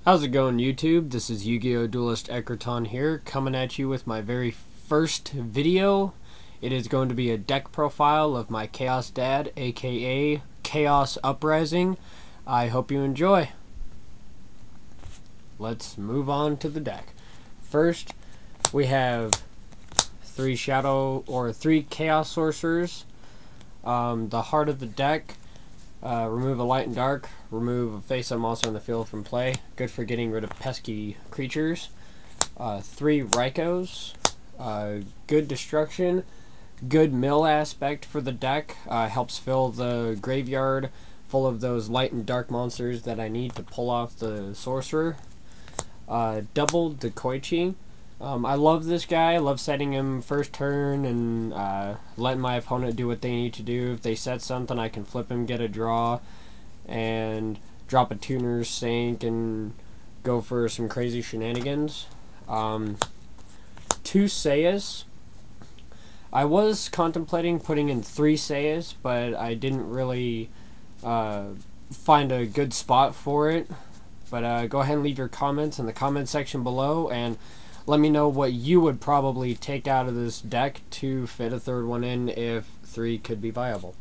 How's it going, YouTube? This is Yu-Gi-Oh! Duelist Ekerton here, coming at you with my very first video. It is going to be a deck profile of my Chaos Dad, aka Chaos Uprising. I hope you enjoy. Let's move on to the deck. First, we have three Chaos Sorcerers. The heart of the deck. Remove a light and dark. Remove a face-up monster on the field from play. Good for getting rid of pesky creatures. 3 Rykos. Good destruction. Good mill aspect for the deck. Helps fill the graveyard full of those light and dark monsters that I need to pull off the sorcerer. Double Dekoichi. I love this guy. I love setting him first turn and letting my opponent do what they need to do. If they set something, I can flip him, get a draw, and drop a tuner's sink and go for some crazy shenanigans. 2 Sayas. I was contemplating putting in 3 Sayas, but I didn't really find a good spot for it. But go ahead and leave your comments in the comment section below, and let me know what you would probably take out of this deck to fit a third one in if 3 could be viable.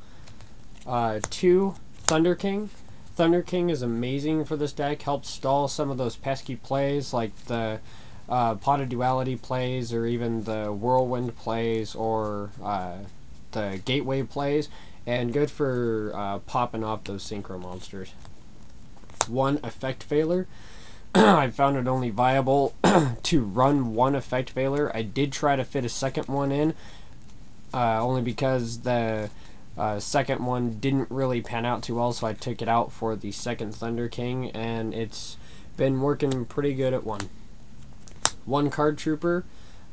2 Thunder King. Thunder King is amazing for this deck. Helps stall some of those pesky plays like the Pot of Duality plays, or even the Whirlwind plays, or the Gateway plays, and good for popping off those synchro monsters. 1 Effect Failure. I found it only viable to run 1 Effect Failure. I did try to fit a second one in, only because the second one didn't really pan out too well, so I took it out for the second Thunder King, and it's been working pretty good at 1. 1 Card Trooper.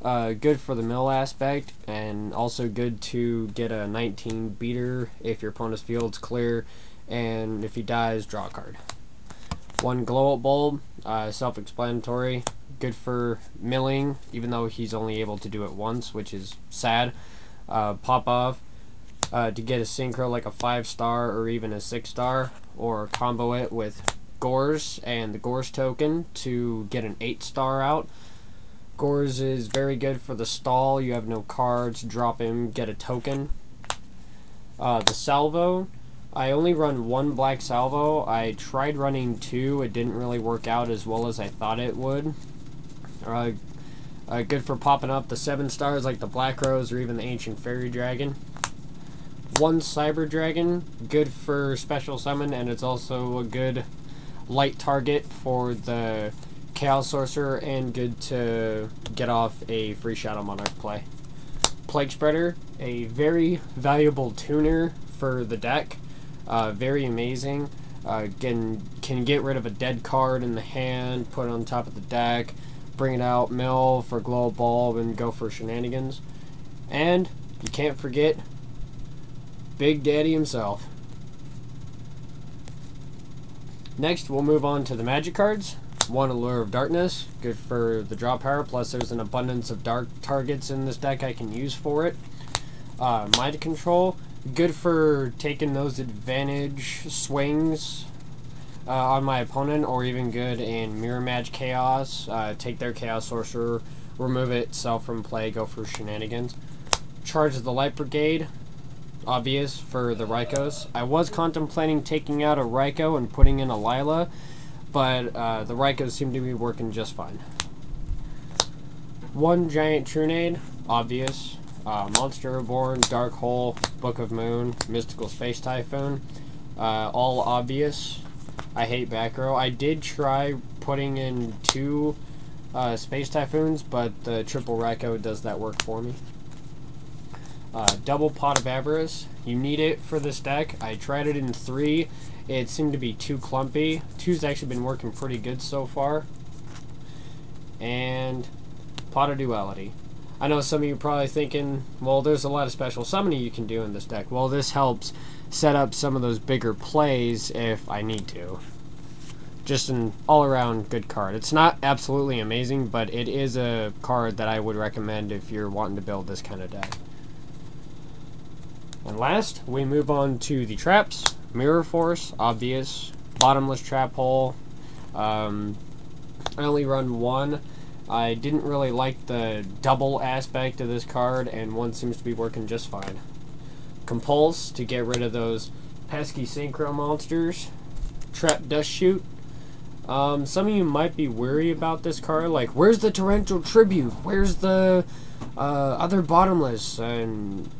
Good for the mill aspect, and also good to get a 19 beater if your opponent's field's clear, and if he dies, draw a card. 1 Glow Up Bulb. Self-explanatory. Good for milling, even though he's only able to do it once, which is sad. Pop off to get a synchro like a 5-star or even a 6-star, or combo it with Gores and the Gores token to get an 8-star out. Gores is very good for the stall. You have no cards, drop him, get a token. The Salvo. I only run 1 Black Salvo. I tried running 2. It didn't really work out as well as I thought it would. Good for popping up the 7-stars like the Black Rose or even the Ancient Fairy Dragon. 1 Cyber Dragon. Good for special summon, and it's also a good light target for the Chaos Sorcerer, and good to get off a free Shadow Monarch play. Plague Spreader. A very valuable tuner for the deck. Very amazing. Can get rid of a dead card in the hand, put it on top of the deck, bring it out, mill for Glow Bulb, and go for shenanigans. And you can't forget Big Daddy himself. Next, we'll move on to the magic cards. 1 Allure of Darkness. Good for the draw power, plus there's an abundance of dark targets in this deck I can use for it. Mind Control. Good for taking those advantage swings on my opponent, or even good in Mirror Match Chaos. Take their Chaos Sorcerer, remove itself from play, go for shenanigans. Charge the Light Brigade. Obvious for the Rykos. I was contemplating taking out a Ryko and putting in a Lila, but the Rykos seem to be working just fine. 1 Giant Trunade. Obvious. Monster Reborn, Dark Hole, Book of Moon, Mystical Space Typhoon. All obvious. I hate back row. I did try putting in 2 Space Typhoons, but the triple Ryko does that work for me. Double Pot of Avarice. You need it for this deck. I tried it in 3. It seemed to be too clumpy. 2's actually been working pretty good so far. And Pot of Duality. I know some of you are probably thinking, well, there's a lot of special summoning you can do in this deck. Well, this helps set up some of those bigger plays if I need to. Just an all-around good card. It's not absolutely amazing, but it is a card that I would recommend if you're wanting to build this kind of deck. And last, we move on to the traps. Mirror Force, obvious. Bottomless Trap Hole. I only run one. I didn't really like the double aspect of this card, and one seems to be working just fine. Compulse to get rid of those pesky synchro monsters. Trap Dust Shoot. Some of you might be worried about this card, like, where's the Torrential Tribute? Where's the other Bottomless? And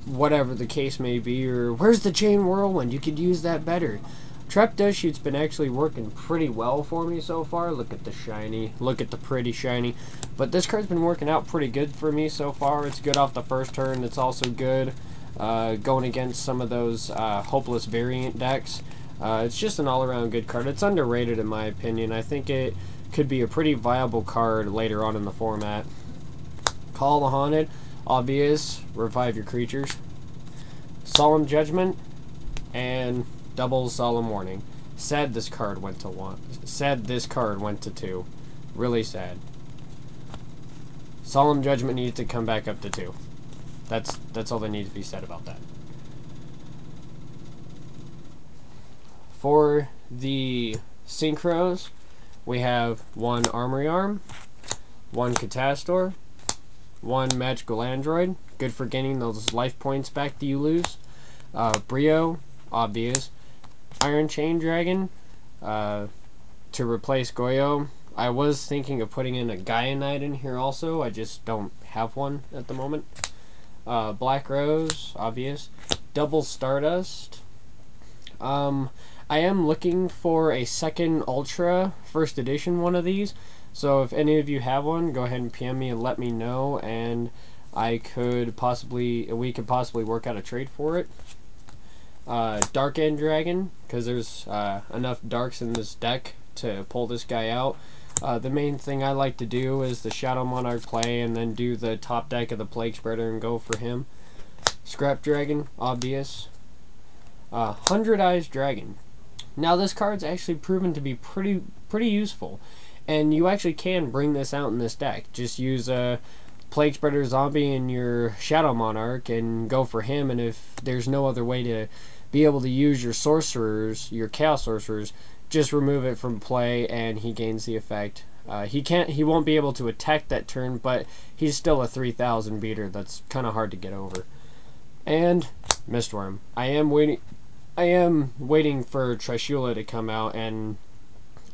whatever the case may be, or where's the Chain Whirlwind? You could use that better. Trap Dust Shoot's been actually working pretty well for me so far. Look at the shiny. Look at the pretty shiny. But this card's been working out pretty good for me so far. It's good off the first turn. It's also good going against some of those hopeless variant decks. It's just an all-around good card. It's underrated in my opinion. I think it could be a pretty viable card later on in the format. Call the Haunted. Obvious. Revive your creatures. Solemn Judgment. And double Solemn Warning. Sad this card went to 1. Sad this card went to 2. Really sad. Solemn Judgment needs to come back up to 2. That's all that needs to be said about that. For the synchros, we have 1 Armory Arm, 1 Catastor, 1 Magical Android, good for gaining those life points back that you lose. Brio, obvious. Iron Chain Dragon, to replace Goyo. I was thinking of putting in a Gaia Knight in here also, I just don't have one at the moment. Black Rose, obvious. Double Stardust. I am looking for a second Ultra first edition one of these, so if any of you have one, go ahead and PM me and let me know, and we could possibly work out a trade for it. Dark End Dragon, because there's enough darks in this deck to pull this guy out. The main thing I like to do is the Shadow Monarch play and then do the top deck of the Plague Spreader and go for him. Scrap Dragon, obvious. 100 Eyes Dragon. Now this card's actually proven to be pretty useful, and you actually can bring this out in this deck. Just use a Plague Spreader Zombie in your Shadow Monarch and go for him, and if there's no other way to be able to use your sorcerers, your Chaos Sorcerers, just remove it from play and he gains the effect. He won't be able to attack that turn, but he's still a 3000 beater. That's kind of hard to get over. And Mistworm. I am waiting for Trishula to come out, and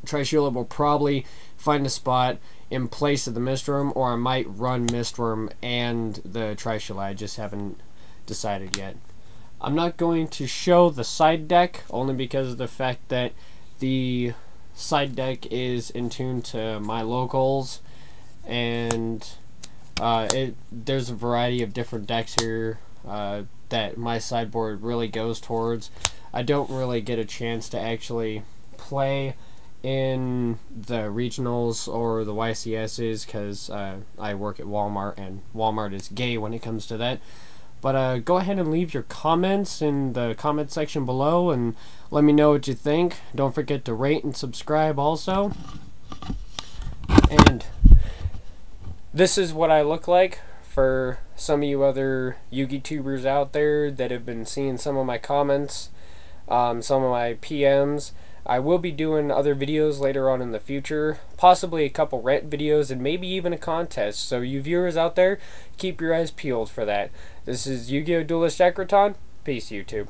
Trishula will probably find a spot in place of the Mistworm, or I might run Mistworm and the Trishula. I just haven't decided yet. I'm not going to show the side deck, only because of the fact that the side deck is in tune to my locals, and there's a variety of different decks here that my sideboard really goes towards. I don't really get a chance to actually play in the regionals or the YCSs because I work at Walmart, and Walmart is gay when it comes to that. But go ahead and leave your comments in the comment section below and let me know what you think. Don't forget to rate and subscribe also. And this is what I look like for some of you other Yu-Gi tubers out there that have been seeing some of my comments, some of my PMs. I will be doing other videos later on in the future, possibly a couple rent videos and maybe even a contest, so you viewers out there, keep your eyes peeled for that. This is Yu-Gi-Oh! Duelist Ekroton. Peace, YouTube.